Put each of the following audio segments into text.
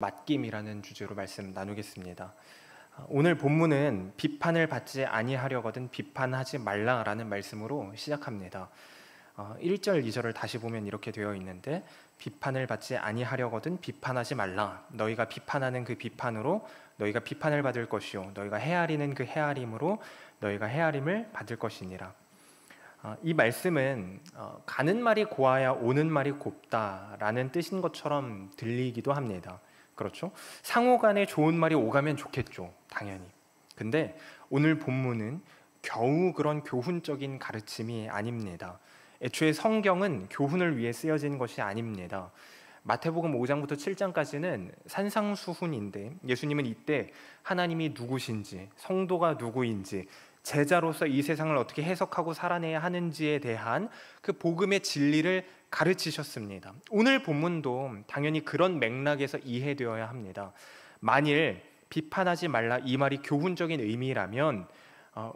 맡김이라는 주제로 말씀 나누겠습니다. 오늘 본문은 비판을 받지 아니하려거든 비판하지 말라라는 말씀으로 시작합니다. 1절, 2절을 다시 보면 이렇게 되어 있는데, 비판을 받지 아니하려거든 비판하지 말라. 너희가 비판하는 그 비판으로 너희가 비판을 받을 것이요 너희가 헤아리는 그 헤아림으로 너희가 헤아림을 받을 것이니라. 이 말씀은 가는 말이 고와야 오는 말이 곱다라는 뜻인 것처럼 들리기도 합니다. 그렇죠? 상호간에 좋은 말이 오가면 좋겠죠, 당연히. 근데 오늘 본문은 겨우 그런 교훈적인 가르침이 아닙니다. 애초에 성경은 교훈을 위해 쓰여진 것이 아닙니다. 마태복음 5장부터 7장까지는 산상수훈인데, 예수님은 이때 하나님이 누구신지, 성도가 누구인지, 제자로서 이 세상을 어떻게 해석하고 살아내야 하는지에 대한 그 복음의 진리를 가르치셨습니다. 오늘 본문도 당연히 그런 맥락에서 이해되어야 합니다. 만일 비판하지 말라 이 말이 교훈적인 의미라면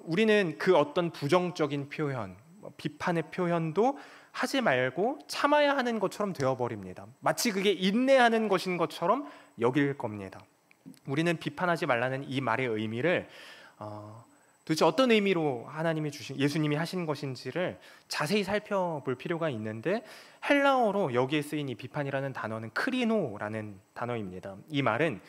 우리는 그 어떤 부정적인 표현, 비판의 표현도 하지 말고 참아야 하는 것처럼 되어버립니다. 마치 그게 인내하는 것인 것처럼 여길 겁니다. 우리는 비판하지 말라는 이 말의 의미를 도대체 어떤 의미로 하나님이 주신, 예수님이 하신 것인지를 자세히 살펴볼 필요가 있는데, 헬라어로 여기에 쓰인 이 비판이라는 단어는 크리노라는 단어입니다. 이 말은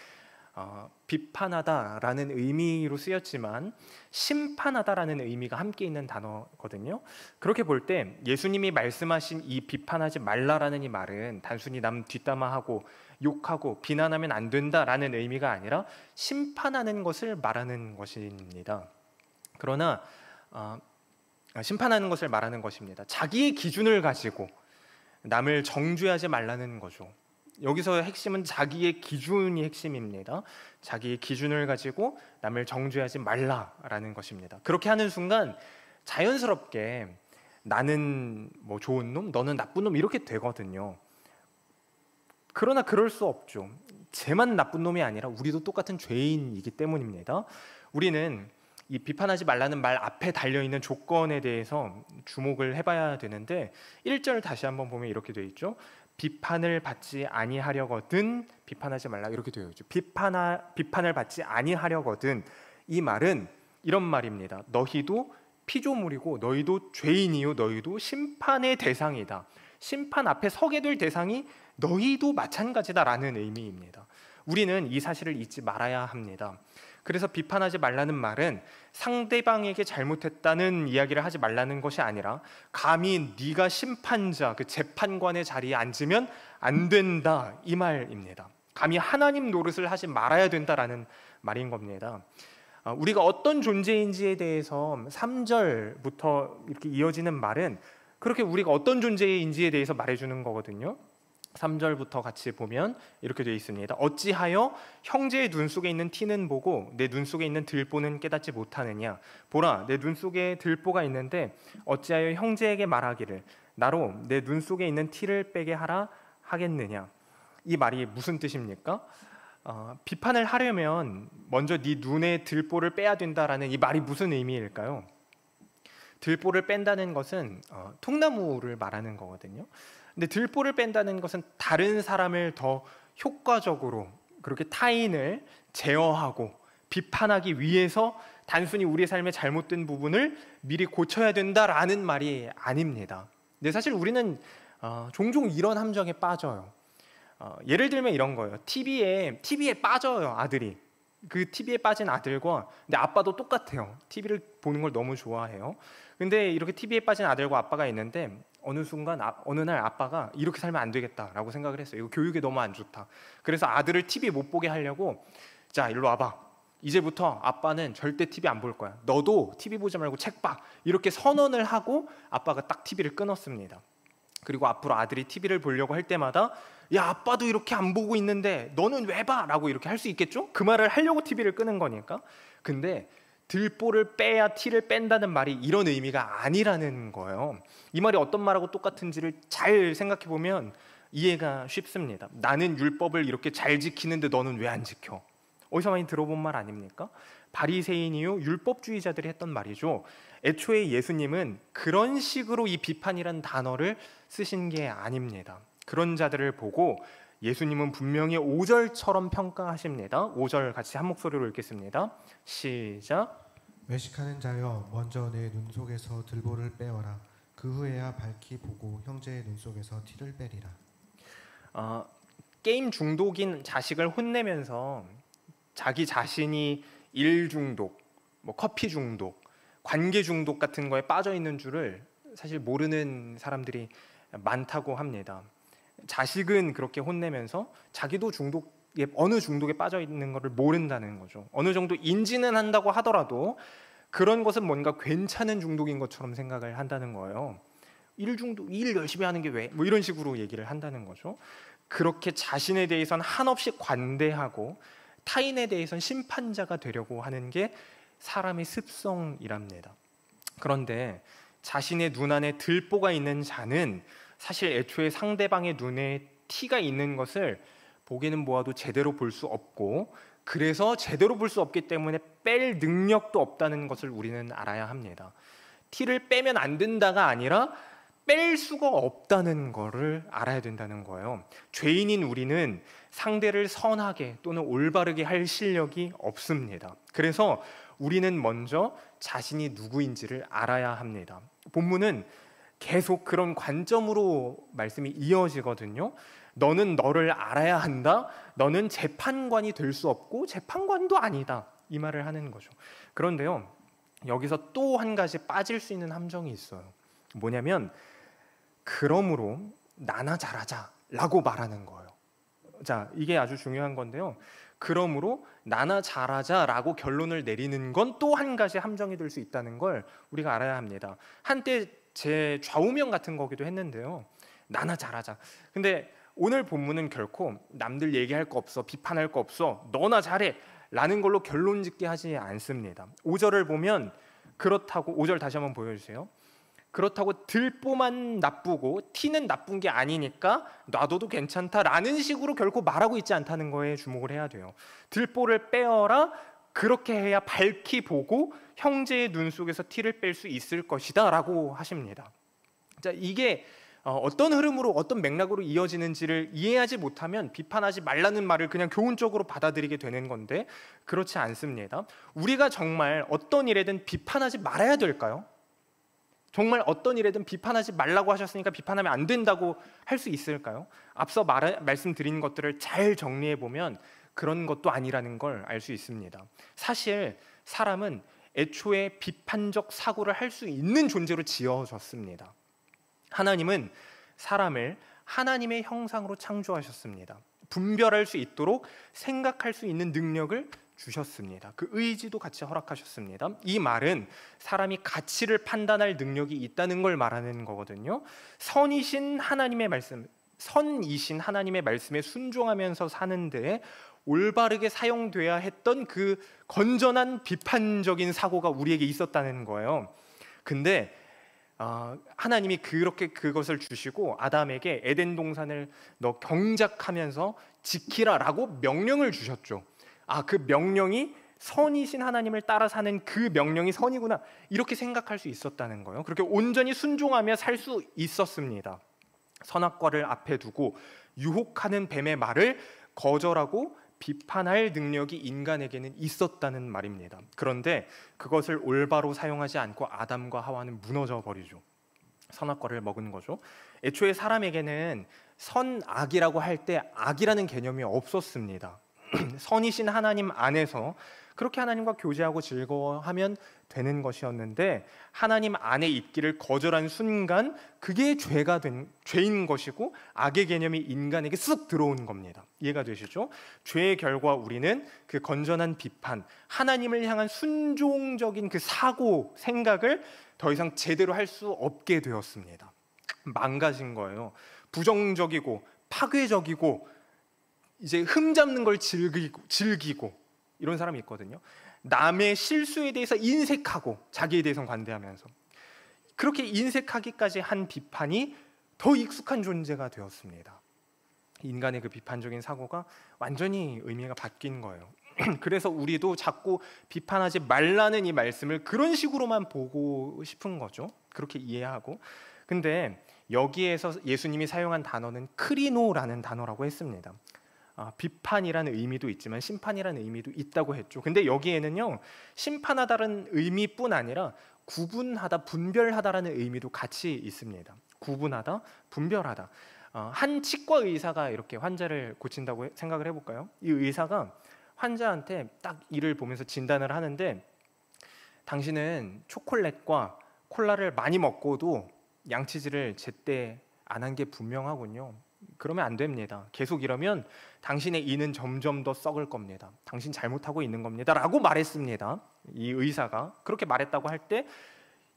비판하다라는 의미로 쓰였지만 심판하다라는 의미가 함께 있는 단어거든요. 그렇게 볼 때 예수님이 말씀하신 이 비판하지 말라라는 이 말은 단순히 남 뒷담화하고 욕하고 비난하면 안 된다라는 의미가 아니라 심판하는 것을 말하는 것입니다. 그러나 심판하는 것을 말하는 것입니다. 자기의 기준을 가지고 남을 정죄하지 말라는 거죠. 여기서 핵심은 자기의 기준이 핵심입니다. 자기의 기준을 가지고 남을 정죄하지 말라라는 것입니다. 그렇게 하는 순간 자연스럽게 나는 뭐 좋은 놈, 너는 나쁜 놈 이렇게 되거든요. 그러나 그럴 수 없죠. 쟤만 나쁜 놈이 아니라 우리도 똑같은 죄인이기 때문입니다. 우리는 이 비판하지 말라는 말 앞에 달려있는 조건에 대해서 주목을 해봐야 되는데, 1절 다시 한번 보면 이렇게 되어 있죠. 비판을 받지 아니하려거든 비판하지 말라, 이렇게 되어 있죠. 비판을 받지 아니하려거든, 이 말은 이런 말입니다. 너희도 피조물이고 너희도 죄인이요 너희도 심판의 대상이다. 심판 앞에 서게 될 대상이 너희도 마찬가지다라는 의미입니다. 우리는 이 사실을 잊지 말아야 합니다. 그래서 비판하지 말라는 말은 상대방에게 잘못했다는 이야기를 하지 말라는 것이 아니라 감히 네가 심판자, 그 재판관의 자리에 앉으면 안 된다, 이 말입니다. 감히 하나님 노릇을 하지 말아야 된다라는 말인 겁니다. 우리가 어떤 존재인지에 대해서 3절부터 이렇게 이어지는 말은 그렇게 우리가 어떤 존재인지에 대해서 말해주는 거거든요. 3절부터 같이 보면 이렇게 되어 있습니다. 어찌하여 형제의 눈 속에 있는 티는 보고 내 눈 속에 있는 들보는 깨닫지 못하느냐. 보라, 내 눈 속에 들보가 있는데 어찌하여 형제에게 말하기를 나로 내 눈 속에 있는 티를 빼게 하라 하겠느냐. 이 말이 무슨 뜻입니까? 비판을 하려면 먼저 네 눈에 들보를 빼야 된다라는 이 말이 무슨 의미일까요? 들보를 뺀다는 것은 통나무를 말하는 거거든요. 근데 들보를 뺀다는 것은 다른 사람을 더 효과적으로 그렇게 타인을 제어하고 비판하기 위해서 단순히 우리의 삶의 잘못된 부분을 미리 고쳐야 된다라는 말이 아닙니다. 근데 사실 우리는 종종 이런 함정에 빠져요. 예를 들면 이런 거예요. TV에 빠져요, 아들이. 그 TV에 빠진 아들과, 근데 아빠도 똑같아요. TV를 보는 걸 너무 좋아해요. 근데 이렇게 TV에 빠진 아들과 아빠가 있는데 어느 날 아빠가 이렇게 살면 안 되겠다라고 생각을 했어요. 이거 교육에 너무 안 좋다. 그래서 아들을 TV 못 보게 하려고, 자, 일로 와봐. 이제부터 아빠는 절대 TV 안 볼 거야. 너도 TV 보지 말고 책 봐. 이렇게 선언을 하고 아빠가 딱 TV를 끊었습니다. 그리고 앞으로 아들이 TV를 보려고 할 때마다 야, 아빠도 이렇게 안 보고 있는데 너는 왜 봐? 라고 이렇게 할 수 있겠죠? 그 말을 하려고 TV를 끄는 거니까. 근데 들보를 빼야 티를 뺀다는 말이 이런 의미가 아니라는 거예요. 이 말이 어떤 말하고 똑같은지를 잘 생각해 보면 이해가 쉽습니다. 나는 율법을 이렇게 잘 지키는데 너는 왜 안 지켜? 어디서 많이 들어본 말 아닙니까? 바리새인이요 율법주의자들이 했던 말이죠. 애초에 예수님은 그런 식으로 이 비판이라는 단어를 쓰신 게 아닙니다. 그런 자들을 보고 예수님은 분명히 5절처럼 평가하십니다. 5절 같이 한 목소리로 읽겠습니다. 시작. 외식하는 자여, 먼저 내 눈 속에서 들보를 빼어라. 그 후에야 밝히 보고 형제의 눈 속에서 티를 빼리라. 게임 중독인 자식을 혼내면서 자기 자신이 일 중독, 뭐 커피 중독, 관계 중독 같은 거에 빠져 있는 줄을 사실 모르는 사람들이 많다고 합니다. 자식은 그렇게 혼내면서 자기도 중독에, 어느 중독에 빠져 있는 것을 모른다는 거죠. 어느 정도 인지는 한다고 하더라도 그런 것은 뭔가 괜찮은 중독인 것처럼 생각을 한다는 거예요. 일 중독, 일 열심히 하는 게 왜? 뭐 이런 식으로 얘기를 한다는 거죠. 그렇게 자신에 대해서는 한없이 관대하고 타인에 대해서는 심판자가 되려고 하는 게 사람의 습성이랍니다. 그런데 자신의 눈 안에 들보가 있는 자는 사실 애초에 상대방의 눈에 티가 있는 것을 보기는 보아도 제대로 볼 수 없고, 그래서 제대로 볼 수 없기 때문에 뺄 능력도 없다는 것을 우리는 알아야 합니다. 티를 빼면 안 된다가 아니라 뺄 수가 없다는 것을 알아야 된다는 거예요. 죄인인 우리는 상대를 선하게 또는 올바르게 할 실력이 없습니다. 그래서 우리는 먼저 자신이 누구인지를 알아야 합니다. 본문은 계속 그런 관점으로 말씀이 이어지거든요. 너는 너를 알아야 한다. 너는 재판관이 될 수 없고 재판관도 아니다. 이 말을 하는 거죠. 그런데요, 여기서 또 한 가지 빠질 수 있는 함정이 있어요. 뭐냐면 그러므로 나나 잘하자라고 말하는 거예요. 자, 이게 아주 중요한 건데요. 그러므로 나나 잘하자라고 결론을 내리는 건 또 한 가지 함정이 될 수 있다는 걸 우리가 알아야 합니다. 한때 제 좌우명 같은 거기도 했는데요. 나나 잘하자. 근데 오늘 본문은 결코 남들 얘기할 거 없어, 비판할 거 없어, 너나 잘해 라는 걸로 결론 짓게 하지 않습니다. 5절을 보면 그렇다고, 5절 다시 한번 보여주세요. 그렇다고 들보만 나쁘고 티는 나쁜 게 아니니까 놔둬도 괜찮다라는 식으로 결코 말하고 있지 않다는 거에 주목을 해야 돼요. 들보를 빼어라. 그렇게 해야 밝히 보고 형제의 눈 속에서 티를 뺄 수 있을 것이다 라고 하십니다. 자, 이게 어떤 흐름으로 어떤 맥락으로 이어지는지를 이해하지 못하면 비판하지 말라는 말을 그냥 교훈적으로 받아들이게 되는 건데 그렇지 않습니다. 우리가 정말 어떤 일에든 비판하지 말아야 될까요? 정말 어떤 일에든 비판하지 말라고 하셨으니까 비판하면 안 된다고 할 수 있을까요? 앞서 말씀드린 것들을 잘 정리해 보면 그런 것도 아니라는 걸 알 수 있습니다. 사실 사람은 애초에 비판적 사고를 할 수 있는 존재로 지어졌습니다. 하나님은 사람을 하나님의 형상으로 창조하셨습니다. 분별할 수 있도록 생각할 수 있는 능력을 주셨습니다. 그 의지도 같이 허락하셨습니다. 이 말은 사람이 가치를 판단할 능력이 있다는 걸 말하는 거거든요. 선이신 하나님의 말씀에 순종하면서 사는데 올바르게 사용돼야 했던 그 건전한 비판적인 사고가 우리에게 있었다는 거예요. 근데 하나님이 그렇게 그것을 주시고 아담에게 에덴 동산을 너 경작하면서 지키라라고 명령을 주셨죠. 그 명령이 선이신 하나님을 따라 사는 그 명령이 선이구나 이렇게 생각할 수 있었다는 거예요. 그렇게 온전히 순종하며 살 수 있었습니다. 선악과를 앞에 두고 유혹하는 뱀의 말을 거절하고 비판할 능력이 인간에게는 있었다는 말입니다. 그런데 그것을 올바로 사용하지 않고 아담과 하와는 무너져 버리죠. 선악과를 먹은 거죠. 애초에 사람에게는 선악이라고 할 때 악이라는 개념이 없었습니다. 선이신 하나님 안에서 그렇게 하나님과 교제하고 즐거워하면 되는 것이었는데 하나님 안에 있기를 거절한 순간 그게 죄인 것이고 악의 개념이 인간에게 쑥 들어온 겁니다. 이해가 되시죠? 죄의 결과 우리는 그 건전한 비판, 하나님을 향한 순종적인 그 사고, 생각을 더 이상 제대로 할 수 없게 되었습니다. 망가진 거예요. 부정적이고 파괴적이고 이제 흠잡는 걸 즐기고 이런 사람이 있거든요. 남의 실수에 대해서 인색하고 자기에 대해서는 관대하면서 그렇게 인색하기까지 한 비판이 더 익숙한 존재가 되었습니다. 인간의 그 비판적인 사고가 완전히 의미가 바뀐 거예요. 그래서 우리도 자꾸 비판하지 말라는 이 말씀을 그런 식으로만 보고 싶은 거죠. 그렇게 이해하고. 근데 여기에서 예수님이 사용한 단어는 크리노라는 단어라고 했습니다. 비판이라는 의미도 있지만 심판이라는 의미도 있다고 했죠. 근데 여기에는요, 심판하다는 의미뿐 아니라 구분하다, 분별하다라는 의미도 같이 있습니다. 구분하다, 분별하다. 한 치과 의사가 이렇게 환자를 고친다고 생각을 해볼까요? 이 의사가 환자한테 딱 이를 보면서 진단을 하는데, 당신은 초콜릿과 콜라를 많이 먹고도 양치질을 제때 안 한 게 분명하군요. 그러면 안 됩니다. 계속 이러면 당신의 이는 점점 더 썩을 겁니다. 당신 잘못하고 있는 겁니다. 라고 말했습니다. 이 의사가 그렇게 말했다고 할 때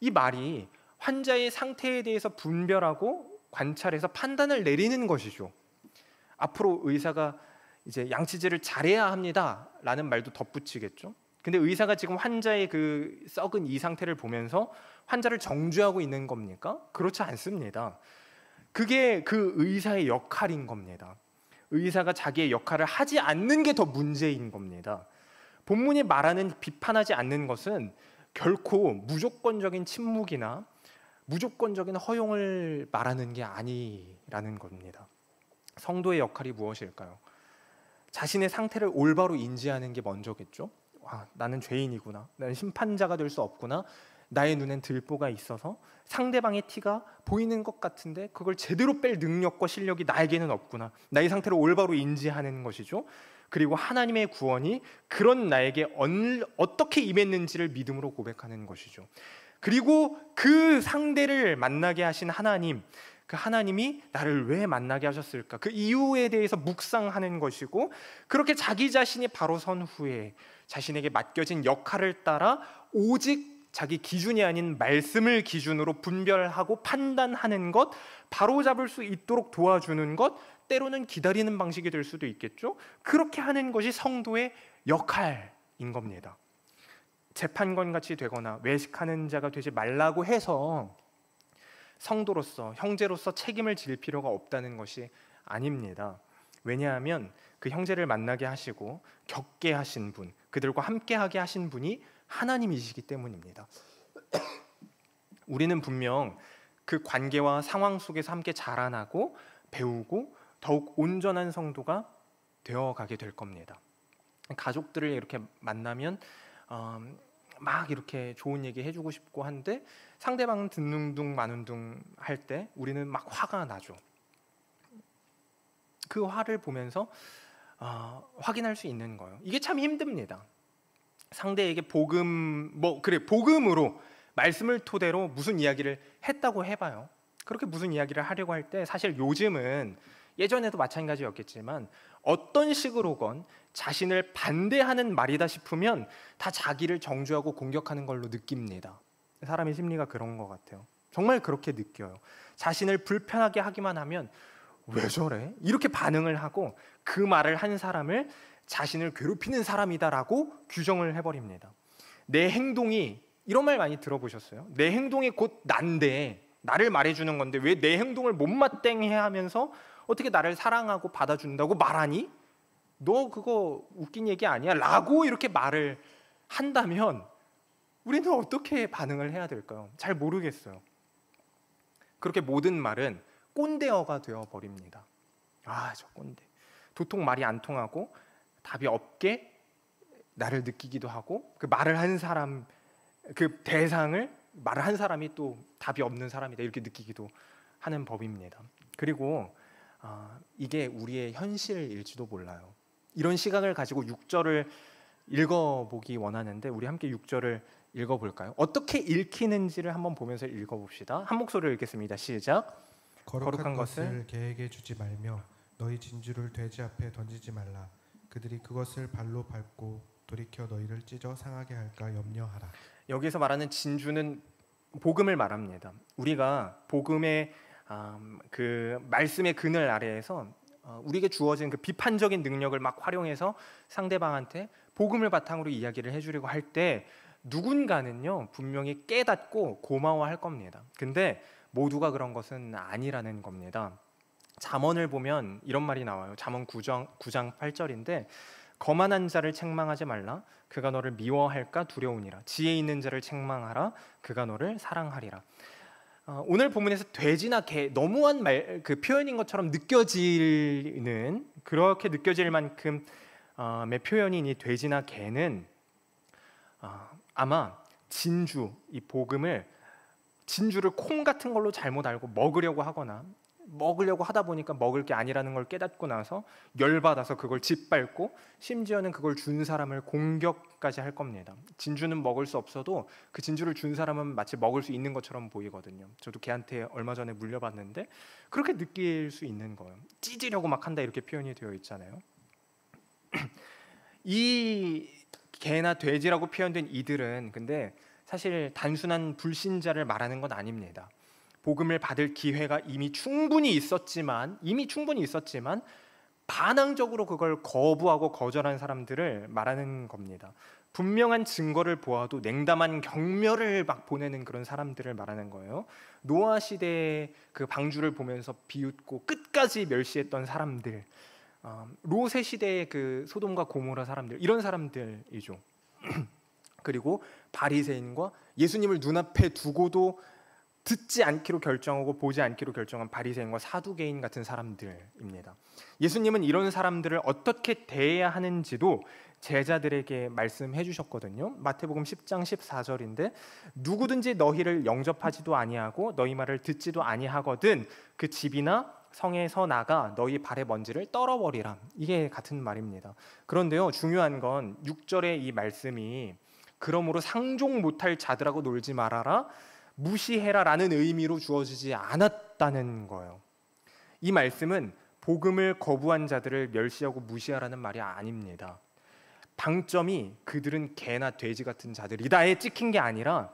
이 말이 환자의 상태에 대해서 분별하고 관찰해서 판단을 내리는 것이죠. 앞으로 의사가 이제 양치질을 잘해야 합니다 라는 말도 덧붙이겠죠. 근데 의사가 지금 환자의 그 썩은 이 상태를 보면서 환자를 정죄하고 있는 겁니까? 그렇지 않습니다. 그게 그 의사의 역할인 겁니다. 의사가 자기의 역할을 하지 않는 게 더 문제인 겁니다. 본문이 말하는 비판하지 않는 것은 결코 무조건적인 침묵이나 무조건적인 허용을 말하는 게 아니라는 겁니다. 성도의 역할이 무엇일까요? 자신의 상태를 올바로 인지하는 게 먼저겠죠. 나는 죄인이구나. 나는 심판자가 될 수 없구나. 나의 눈엔 들보가 있어서 상대방의 티가 보이는 것 같은데 그걸 제대로 뺄 능력과 실력이 나에게는 없구나. 나의 상태를 올바로 인지하는 것이죠. 그리고 하나님의 구원이 그런 나에게 어떻게 임했는지를 믿음으로 고백하는 것이죠. 그리고 그 상대를 만나게 하신 하나님, 그 하나님이 나를 왜 만나게 하셨을까? 그 이유에 대해서 묵상하는 것이고, 그렇게 자기 자신이 바로 선 후에 자신에게 맡겨진 역할을 따라 오직 자기 기준이 아닌 말씀을 기준으로 분별하고 판단하는 것, 바로잡을 수 있도록 도와주는 것, 때로는 기다리는 방식이 될 수도 있겠죠. 그렇게 하는 것이 성도의 역할인 겁니다. 재판관같이 되거나 외식하는 자가 되지 말라고 해서 성도로서, 형제로서 책임을 질 필요가 없다는 것이 아닙니다. 왜냐하면 그 형제를 만나게 하시고 겪게 하신 분, 그들과 함께하게 하신 분이 하나님이시기 때문입니다. 우리는 분명 그 관계와 상황 속에서 함께 자라나고 배우고 더욱 온전한 성도가 되어가게 될 겁니다. 가족들을 이렇게 만나면 막 이렇게 좋은 얘기 해주고 싶고 한데 상대방은 듣는 둥 마는 둥 할 때 우리는 막 화가 나죠. 그 화를 보면서 확인할 수 있는 거예요. 이게 참 힘듭니다. 상대에게 복음으로 말씀을 토대로 무슨 이야기를 했다고 해봐요. 그렇게 무슨 이야기를 하려고 할 때 사실 요즘은 예전에도 마찬가지였겠지만 어떤 식으로건 자신을 반대하는 말이다 싶으면 다 자기를 정죄하고 공격하는 걸로 느낍니다. 사람의 심리가 그런 것 같아요. 정말 그렇게 느껴요. 자신을 불편하게 하기만 하면 왜 저래? 이렇게 반응을 하고 그 말을 한 사람을 자신을 괴롭히는 사람이다라고 규정을 해버립니다. 내 행동이, 이런 말 많이 들어보셨어요? 내 행동이 곧 난데, 나를 말해주는 건데 왜 내 행동을 못마땅해 하면서 어떻게 나를 사랑하고 받아준다고 말하니? 너 그거 웃긴 얘기 아니야? 라고 이렇게 말을 한다면 우리는 어떻게 반응을 해야 될까요? 잘 모르겠어요. 그렇게 모든 말은 꼰대어가 되어버립니다. 저 꼰대. 도통 말이 안 통하고 답이 없게 나를 느끼기도 하고, 그 말을 한 사람, 그 대상을 말을 한 사람이 또 답이 없는 사람이다 이렇게 느끼기도 하는 법입니다. 그리고 이게 우리의 현실일지도 몰라요. 이런 시각을 가지고 6절을 읽어보기 원하는데 우리 함께 6절을 읽어볼까요? 어떻게 읽히는지를 한번 보면서 읽어봅시다. 한 목소리로 읽겠습니다. 시작. 거룩한 것을 개에게 주지 말며 너희 진주를 돼지 앞에 던지지 말라. 그들이 그것을 발로 밟고 돌이켜 너희를 찢어 상하게 할까 염려하라. 여기서 말하는 진주는 복음을 말합니다. 우리가 복음의 그 말씀의 그늘 아래에서 우리에게 주어진 그 비판적인 능력을 막 활용해서 상대방한테 복음을 바탕으로 이야기를 해주려고 할 때 누군가는요 분명히 깨닫고 고마워할 겁니다. 근데 모두가 그런 것은 아니라는 겁니다. 잠언을 보면 이런 말이 나와요. 잠언 9장 8절인데 거만한 자를 책망하지 말라. 그가 너를 미워할까 두려우니라. 지혜 있는 자를 책망하라. 그가 너를 사랑하리라. 오늘 본문에서 돼지나 개 너무한 그 표현인 것처럼 느껴지는 그렇게 느껴질 만큼의 표현인 이 돼지나 개는 아마 이 복음을 진주를 콩 같은 걸로 잘못 알고 먹으려고 하다 보니까 먹을 게 아니라는 걸 깨닫고 나서 열받아서 그걸 짓밟고 심지어는 그걸 준 사람을 공격까지 할 겁니다. 진주는 먹을 수 없어도 그 진주를 준 사람은 마치 먹을 수 있는 것처럼 보이거든요. 저도 걔한테 얼마 전에 물려봤는데 그렇게 느낄 수 있는 거예요. 찢으려고 막 한다 이렇게 표현이 되어 있잖아요. 이 개나 돼지라고 표현된 이들은 근데 사실 단순한 불신자를 말하는 건 아닙니다. 복음을 받을 기회가 이미 충분히 있었지만 반항적으로 그걸 거부하고 거절한 사람들을 말하는 겁니다. 분명한 증거를 보아도 냉담한 경멸을 막 보내는 그런 사람들을 말하는 거예요. 노아 시대의 그 방주를 보면서 비웃고 끝까지 멸시했던 사람들, 롯의 시대의 그 소돔과 고모라 사람들, 이런 사람들이죠. 그리고 바리새인과 예수님을 눈앞에 두고도 듣지 않기로 결정하고 보지 않기로 결정한 바리새인과 사두개인 같은 사람들입니다. 예수님은 이런 사람들을 어떻게 대해야 하는지도 제자들에게 말씀해 주셨거든요. 마태복음 10장 14절인데 누구든지 너희를 영접하지도 아니하고 너희 말을 듣지도 아니하거든 그 집이나 성에서 나가 너희 발의 먼지를 떨어버리라. 이게 같은 말입니다. 그런데요, 중요한 건 6절의 이 말씀이 그러므로 상종 못할 자들하고 놀지 말아라, 무시해라 라는 의미로 주어지지 않았다는 거예요. 이 말씀은 복음을 거부한 자들을 멸시하고 무시하라는 말이 아닙니다. 방점이 그들은 개나 돼지 같은 자들이다에 찍힌 게 아니라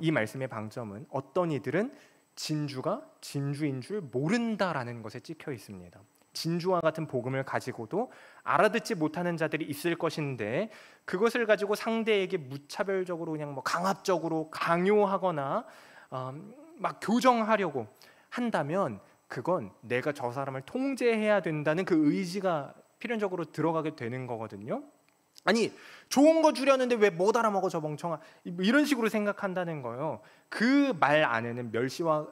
이 말씀의 방점은 어떤 이들은 진주가 진주인 줄 모른다라는 것에 찍혀 있습니다. 진주와 같은 복음을 가지고도 알아듣지 못하는 자들이 있을 것인데 그것을 가지고 상대에게 무차별적으로 그냥 강압적으로 강요하거나 막 교정하려고 한다면 그건 내가 저 사람을 통제해야 된다는 그 의지가 필연적으로 들어가게 되는 거거든요. 아니 좋은 거 주려는데 왜 못 알아먹어 저 멍청아, 이런 식으로 생각한다는 거예요. 그 말 안에는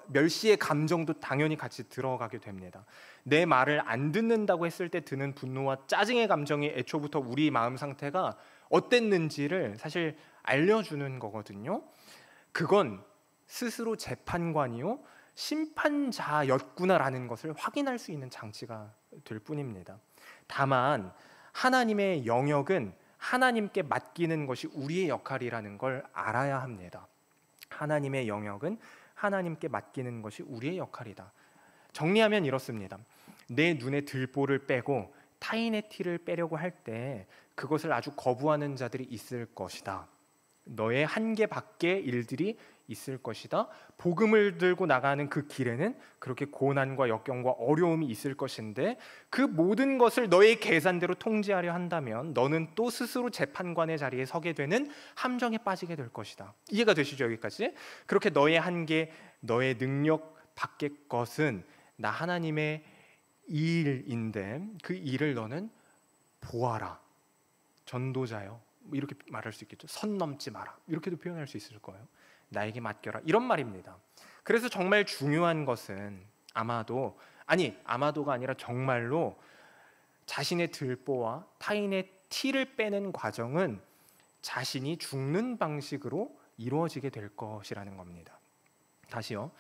멸시의 감정도 당연히 같이 들어가게 됩니다. 내 말을 안 듣는다고 했을 때 드는 분노와 짜증의 감정이 애초부터 우리 마음 상태가 어땠는지를 사실 알려주는 거거든요. 그건 스스로 재판관이요 심판자였구나라는 것을 확인할 수 있는 장치가 될 뿐입니다. 다만 하나님의 영역은 하나님께 맡기는 것이 우리의 역할이라는 걸 알아야 합니다. 하나님의 영역은 하나님께 맡기는 것이 우리의 역할이다. 정리하면 이렇습니다. 내 눈에 들보를 빼고 타인의 티를 빼려고 할 때 그것을 아주 거부하는 자들이 있을 것이다. 너의 한계 밖의 일들이 있을 것이다. 복음을 들고 나가는 그 길에는 그렇게 고난과 역경과 어려움이 있을 것인데 그 모든 것을 너의 계산대로 통제하려 한다면 너는 또 스스로 재판관의 자리에 서게 되는 함정에 빠지게 될 것이다. 이해가 되시죠? 여기까지? 그렇게 너의 한계, 너의 능력 밖의 것은 나 하나님의 일인데 그 일을 너는 보아라. 전도자요. 이렇게 말할 수 있겠죠. 선 넘지 마라. 이렇게도 표현할 수 있을 거예요. 나에게 맡겨라. 이런 말입니다. 그래서 정말 중요한 것은 아마도가 아니라 정말로 자신의 들보와 타인의 티를 빼는 과정은 자신이 죽는 방식으로 이루어지게 될 것이라는 겁니다. 다시요.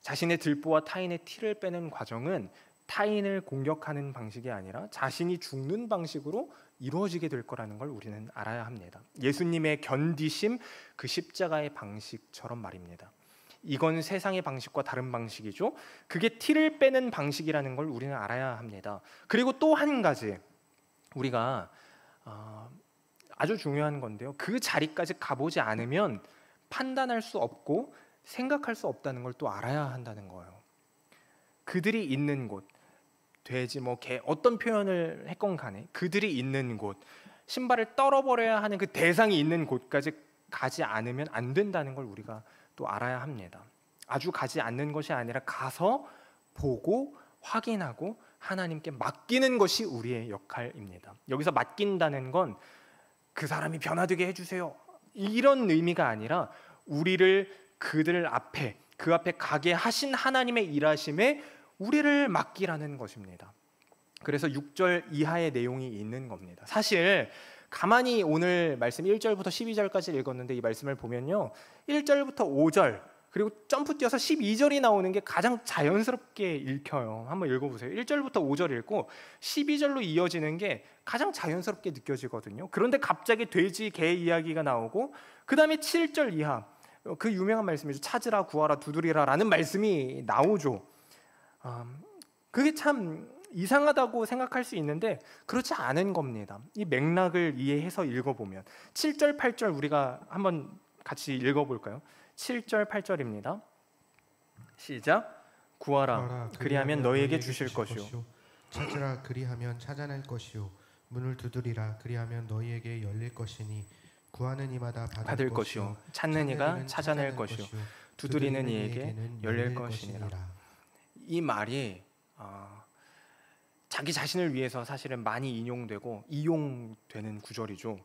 자신의 들보와 타인의 티를 빼는 과정은 타인을 공격하는 방식이 아니라 자신이 죽는 방식으로 이루어지게 될 거라는 걸 우리는 알아야 합니다. 예수님의 견디심, 그 십자가의 방식처럼 말입니다. 이건 세상의 방식과 다른 방식이죠. 그게 티를 빼는 방식이라는 걸 우리는 알아야 합니다. 그리고 또 한 가지 우리가 아주 중요한 건데요. 그 자리까지 가보지 않으면 판단할 수 없고 생각할 수 없다는 걸 또 알아야 한다는 거예요. 그들이 있는 곳, 돼지, 개, 어떤 표현을 했건 간에 그들이 있는 곳, 신발을 떨어버려야 하는 그 대상이 있는 곳까지 가지 않으면 안 된다는 걸 우리가 또 알아야 합니다. 아주 가지 않는 것이 아니라 가서 보고 확인하고 하나님께 맡기는 것이 우리의 역할입니다. 여기서 맡긴다는 건 그 사람이 변화되게 해주세요 이런 의미가 아니라 우리를 그들 앞에 그 앞에 가게 하신 하나님의 일하심에 우리를 맡기라는 것입니다. 그래서 6절 이하의 내용이 있는 겁니다. 사실 가만히 오늘 말씀 1절부터 12절까지 읽었는데 이 말씀을 보면요, 1절부터 5절 그리고 점프 뛰어서 12절이 나오는 게 가장 자연스럽게 읽혀요. 한번 읽어보세요. 1절부터 5절 읽고 12절로 이어지는 게 가장 자연스럽게 느껴지거든요. 그런데 갑자기 돼지, 개 이야기가 나오고 그 다음에 7절 이하, 그 유명한 말씀이죠. 찾으라, 구하라, 두드리라 라는 말씀이 나오죠. 그게 참 이상하다고 생각할 수 있는데 그렇지 않은 겁니다. 이 맥락을 이해해서 읽어보면 7절, 8절 우리가 한번 같이 읽어볼까요? 7절, 8절입니다. 시작. 구하라, 그리하면 너희에게 주실 것이요. 찾으라, 그리하면 찾아낼 것이요. 문을 두드리라, 그리하면 너희에게 열릴 것이니 구하는 이마다 받을 것이요. 찾는 이가 찾아낼 것이요. 두드리는 이에게 열릴 것이니라. 이 말이 자기 자신을 위해서 사실은 많이 인용되고 이용되는 구절이죠.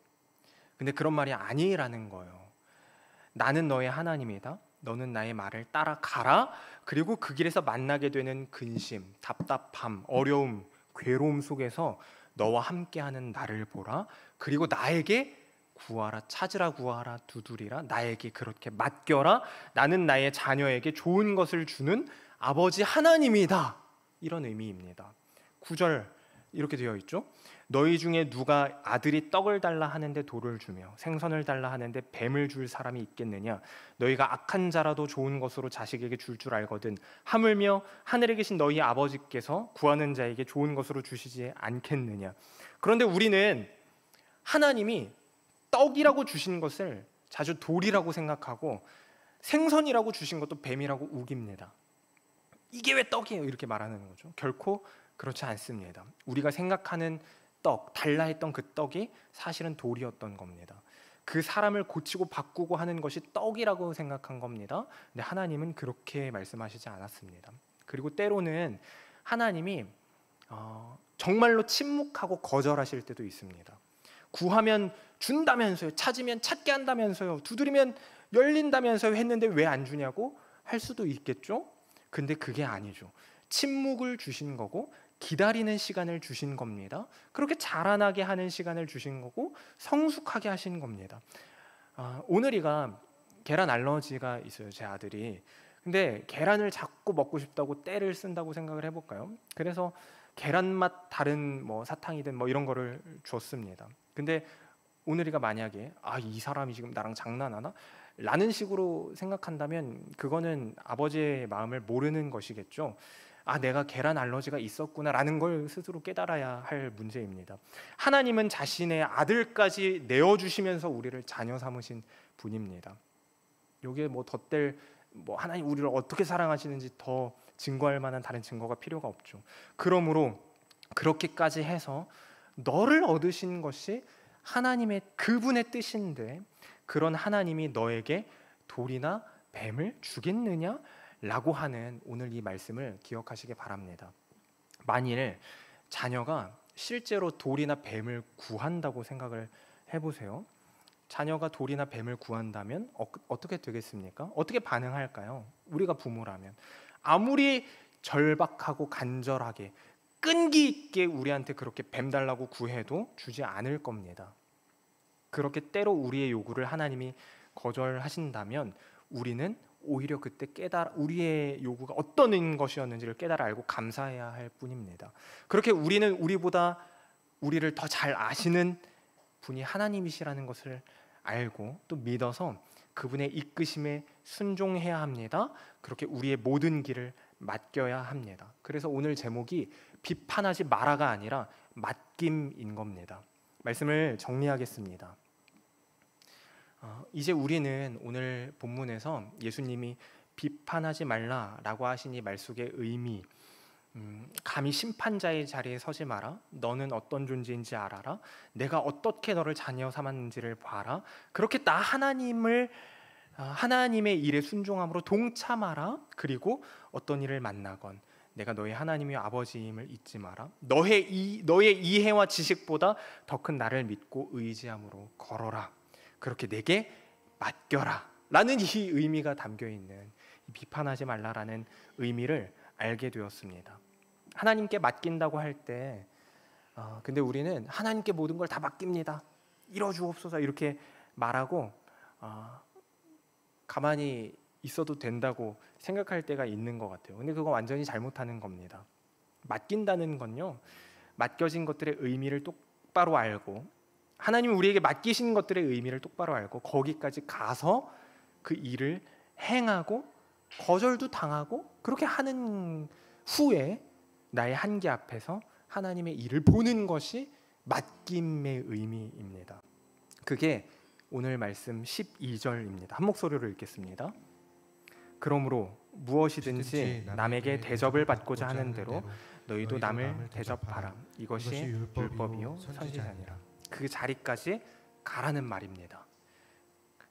근데 그런 말이 아니라는 거예요. 나는 너의 하나님이다. 너는 나의 말을 따라가라. 그리고 그 길에서 만나게 되는 근심, 답답함, 어려움, 괴로움 속에서 너와 함께하는 나를 보라. 그리고 나에게 구하라, 찾으라, 구하라, 두드리라. 나에게 그렇게 맡겨라. 나는 나의 자녀에게 좋은 것을 주는 아버지 하나님이다. 이런 의미입니다. 9절 이렇게 되어 있죠. 너희 중에 누가 아들이 떡을 달라 하는데 돌을 주며 생선을 달라 하는데 뱀을 줄 사람이 있겠느냐. 너희가 악한 자라도 좋은 것으로 자식에게 줄 알거든 하물며 하늘에 계신 너희 아버지께서 구하는 자에게 좋은 것으로 주시지 않겠느냐. 그런데 우리는 하나님이 떡이라고 주신 것을 자주 돌이라고 생각하고 생선이라고 주신 것도 뱀이라고 우깁니다. 이게 왜 떡이에요? 이렇게 말하는 거죠. 결코 그렇지 않습니다. 우리가 생각하는 떡, 달라 했던 그 떡이 사실은 돌이었던 겁니다. 그 사람을 고치고 바꾸고 하는 것이 떡이라고 생각한 겁니다. 근데 하나님은 그렇게 말씀하시지 않았습니다. 그리고 때로는 하나님이 정말로 침묵하고 거절하실 때도 있습니다. 구하면 준다면서요, 찾으면 찾게 한다면서요, 두드리면 열린다면서요 했는데 왜 안 주냐고 할 수도 있겠죠. 근데 그게 아니죠. 침묵을 주신 거고 기다리는 시간을 주신 겁니다. 그렇게 자라나게 하는 시간을 주신 거고 성숙하게 하신 겁니다. 오늘이가 계란 알러지가 있어요, 제 아들이. 근데 계란을 자꾸 먹고 싶다고 떼를 쓴다고 생각을 해볼까요? 그래서 계란 맛 다른 뭐 사탕이든 뭐 이런 거를 줬습니다. 근데 오늘이가 만약에 이 사람이 지금 나랑 장난하나? 라는 식으로 생각한다면 그거는 아버지의 마음을 모르는 것이겠죠. 내가 계란 알러지가 있었구나라는 걸 스스로 깨달아야 할 문제입니다. 하나님은 자신의 아들까지 내어주시면서 우리를 자녀 삼으신 분입니다. 이게 뭐 덧댈 하나님 우리를 어떻게 사랑하시는지 더 증거할 만한 다른 증거가 필요가 없죠. 그러므로 그렇게까지 해서 너를 얻으신 것이 하나님의 그분의 뜻인데 그런 하나님이 너에게 돌이나 뱀을 주겠느냐? 라고 하는 오늘 이 말씀을 기억하시기 바랍니다. 만일 자녀가 실제로 돌이나 뱀을 구한다고 생각을 해보세요. 자녀가 돌이나 뱀을 구한다면 어떻게 되겠습니까? 어떻게 반응할까요? 우리가 부모라면 아무리 절박하고 간절하게 끈기 있게 우리한테 그렇게 뱀 달라고 구해도 주지 않을 겁니다. 그렇게 때로 우리의 요구를 하나님이 거절하신다면 우리는 오히려 그때 우리의 요구가 어떤 것이었는지를 깨달아 알고 감사해야 할 뿐입니다. 그렇게 우리는 우리보다 우리를 더 잘 아시는 분이 하나님이시라는 것을 알고 또 믿어서 그분의 이끄심에 순종해야 합니다. 그렇게 우리의 모든 길을 맡겨야 합니다. 그래서 오늘 제목이 비판하지 마라가 아니라 맡김인 겁니다. 말씀을 정리하겠습니다. 이제 우리는 오늘 본문에서 예수님이 비판하지 말라라고 하신 이 말 속의 의미, 감히 심판자의 자리에 서지 마라, 너는 어떤 존재인지 알아라, 내가 어떻게 너를 자녀 삼았는지를 봐라, 그렇게 나 하나님의 일에 순종함으로 동참하라, 그리고 어떤 일을 만나건 내가 너의 하나님이 아버지임을 잊지 마라, 너의 이해와 지식보다 더 큰 나를 믿고 의지함으로 걸어라, 그렇게 내게 맡겨라 라는 이 의미가 담겨있는 비판하지 말라라는 의미를 알게 되었습니다. 하나님께 맡긴다고 할 때 근데 우리는 하나님께 모든 걸 다 맡깁니다. 이뤄주옵소서 이렇게 말하고 가만히 있어도 된다고 생각할 때가 있는 것 같아요. 근데 그거 완전히 잘못하는 겁니다. 맡긴다는 건요, 맡겨진 것들의 의미를 똑바로 알고 하나님이 우리에게 맡기신 것들의 의미를 똑바로 알고 거기까지 가서 그 일을 행하고 거절도 당하고 그렇게 하는 후에 나의 한계 앞에서 하나님의 일을 보는 것이 맡김의 의미입니다. 그게 오늘 말씀 12절입니다. 한 목소리로 읽겠습니다. 그러므로 무엇이든지 남에게 대접을 받고자 하는 대로 너희도 남을 대접하라. 이것이 율법이요 선지자니라. 그 자리까지 가라는 말입니다.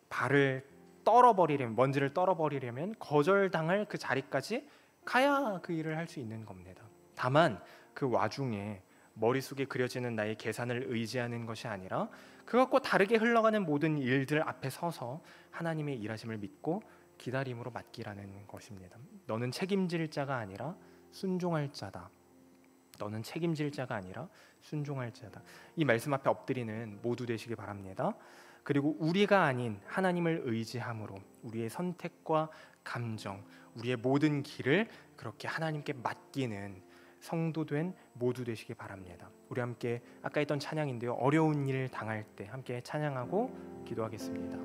발을 떨어버리려면, 먼지를 떨어버리려면 거절당할 그 자리까지 가야 그 일을 할 수 있는 겁니다. 다만 그 와중에 머릿속에 그려지는 나의 계산을 의지하는 것이 아니라 그것과 다르게 흘러가는 모든 일들 앞에 서서 하나님의 일하심을 믿고 기다림으로 맡기라는 것입니다. 너는 책임질 자가 아니라 순종할 자다. 너는 책임질 자가 아니라 순종할 자다. 이 말씀 앞에 엎드리는 모두 되시기 바랍니다. 그리고 우리가 아닌 하나님을 의지함으로 우리의 선택과 감정, 우리의 모든 길을 그렇게 하나님께 맡기는 성도된 모두 되시기 바랍니다. 우리 함께 아까 했던 찬양인데요, 어려운 일 당할 때 함께 찬양하고 기도하겠습니다.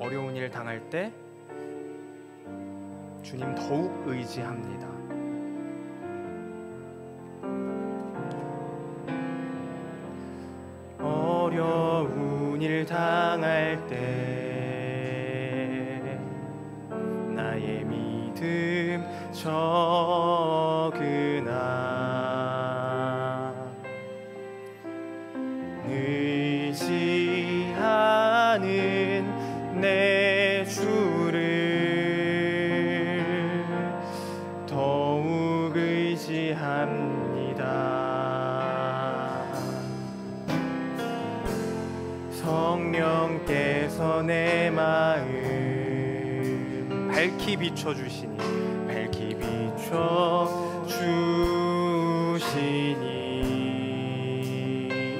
어려운 일 당할 때 주님 더욱 의지합니다. 어려운 일 당할 때 나의 믿음 적으나 의지하는 내 주를 더욱 의지합니다. 성령께서 내 마음 밝히 비춰주시니 밝히 비춰주시니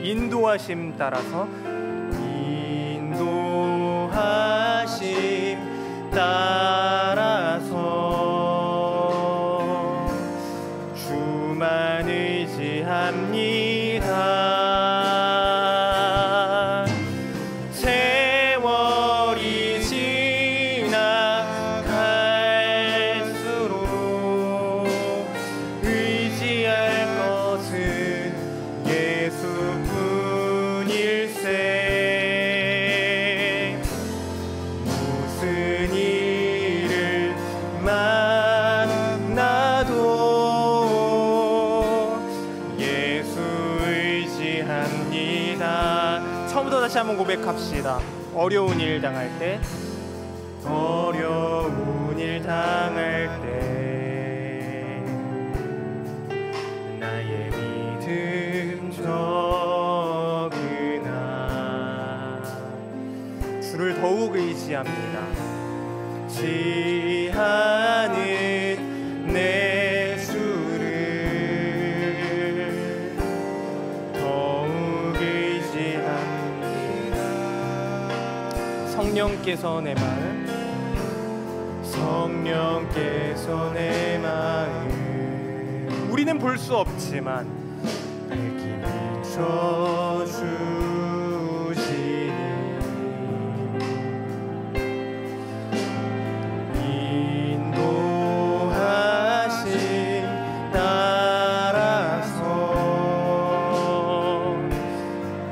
인도하심 따라서 인도하심 따라서 주만 의지합니다. 세월이 지나갈수록 의지할 것은 예수뿐일세. 무슨 일을 만나도 예수 의지합니다. 처음부터 다시 한번 고백합시다. 어려운 일 당할 때, 어려운 일 당할 때 나의 믿음 적으나 주를 더욱 의지합니다. 지하는 내 주를 더욱 의지합니다. 성령께서 내 마음, 성령께서 내 마음 우리는 볼 수 없지만 밝히 비춰주시니 인도하심 따라서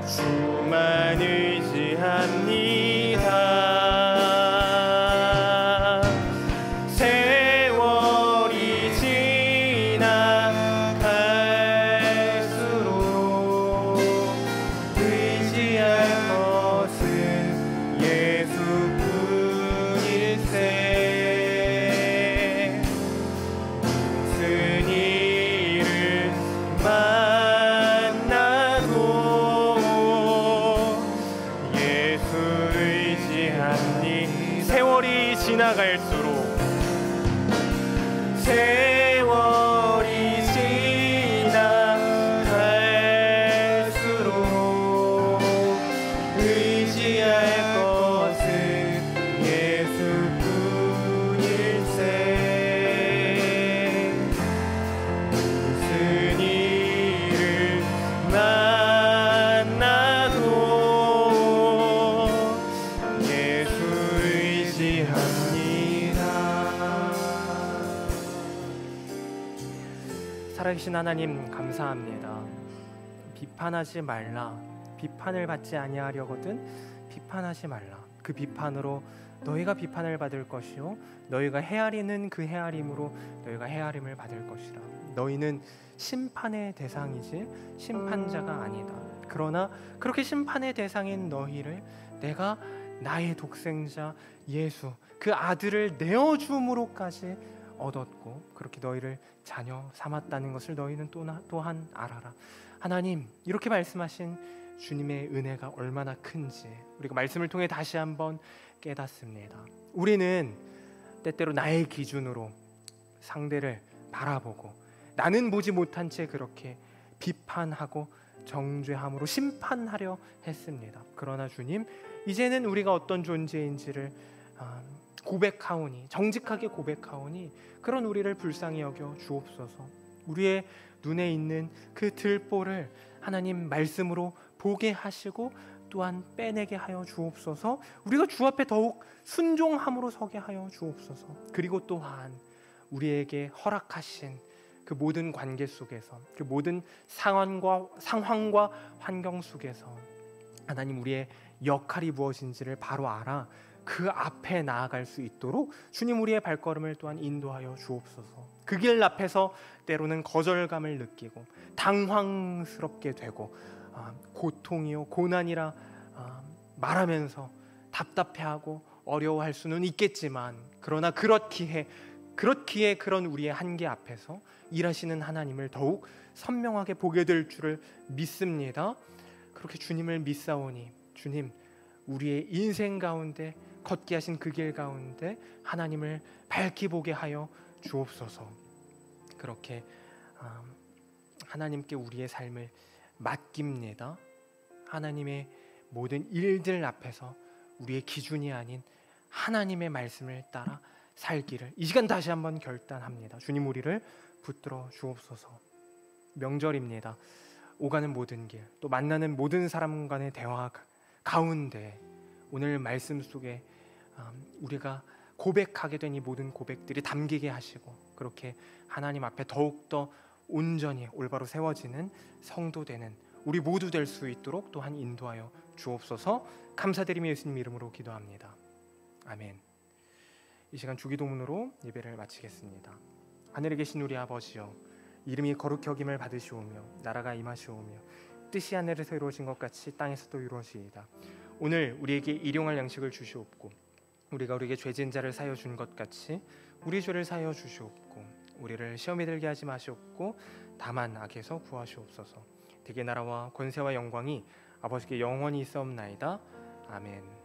주만 의지합니다. 세월이 지나갈수록 지나갈수록 세월이 지나갈수록 의지할 것은 예수뿐일세. 무슨 일을 만나도 예수 의지합니다. 살아계신 하나님 감사합니다. 비판하지 말라. 비판을 받지 아니하려거든 비판하지 말라. 그 비판으로 너희가 비판을 받을 것이요 너희가 헤아리는 그 헤아림으로 너희가 헤아림을 받을 것이라. 너희는 심판의 대상이지 심판자가 아니다. 그러나 그렇게 심판의 대상인 너희를 내가 나의 독생자 예수 그 아들을 내어줌으로까지 얻었고 그렇게 너희를 자녀 삼았다는 것을 너희는 또한 알아라. 하나님, 이렇게 말씀하신 주님의 은혜가 얼마나 큰지 우리가 말씀을 통해 다시 한번 깨닫습니다. 우리는 때때로 나의 기준으로 상대를 바라보고 나는 보지 못한 채 그렇게 비판하고 정죄함으로 심판하려 했습니다. 그러나 주님, 이제는 우리가 어떤 존재인지를 고백하오니, 정직하게 고백하오니 그런 우리를 불쌍히 여겨 주옵소서. 우리의 눈에 있는 그 들보를 하나님 말씀으로 보게 하시고 또한 빼내게 하여 주옵소서. 우리가 주 앞에 더욱 순종함으로 서게 하여 주옵소서. 그리고 또한 우리에게 허락하신 그 모든 관계 속에서, 그 모든 상황과 환경 속에서 하나님 우리의 역할이 무엇인지를 바로 알아 그 앞에 나아갈 수 있도록 주님 우리의 발걸음을 또한 인도하여 주옵소서. 그 길 앞에서 때로는 거절감을 느끼고 당황스럽게 되고 고통이요 고난이라 말하면서 답답해하고 어려워할 수는 있겠지만, 그러나 그렇기에 그런 우리의 한계 앞에서 일하시는 하나님을 더욱 선명하게 보게 될 줄을 믿습니다. 그렇게 주님을 믿사오니 주님, 우리의 인생 가운데 걷게 하신 그 길 가운데 하나님을 밝히 보게 하여 주옵소서. 그렇게 하나님께 우리의 삶을 맡깁니다. 하나님의 모든 일들 앞에서 우리의 기준이 아닌 하나님의 말씀을 따라 살기를 이 시간 다시 한번 결단합니다. 주님, 우리를 붙들어 주옵소서. 명절입니다. 오가는 모든 길, 또 만나는 모든 사람 간의 대화 가운데 오늘 말씀 속에 우리가 고백하게 된 이 모든 고백들이 담기게 하시고 그렇게 하나님 앞에 더욱더 온전히 올바로 세워지는 성도 되는 우리 모두 될 수 있도록 또한 인도하여 주옵소서. 감사드리며 예수님 이름으로 기도합니다. 아멘. 이 시간 주기도문으로 예배를 마치겠습니다. 하늘에 계신 우리 아버지여, 이름이 거룩히 여김을 받으시오며 나라가 임하시오며 뜻이 하늘에서 이루어진 것 같이 땅에서도 이루어지이다. 오늘 우리에게 일용할 양식을 주시옵고 우리가 우리에게 죄진 자를 사하여 준 것 같이 우리 죄를 사하여 주시옵고 우리를 시험에 들게 하지 마시옵고 다만 악에서 구하시옵소서. 대개 나라와 권세와 영광이 아버지께 영원히 있사옵나이다. 아멘.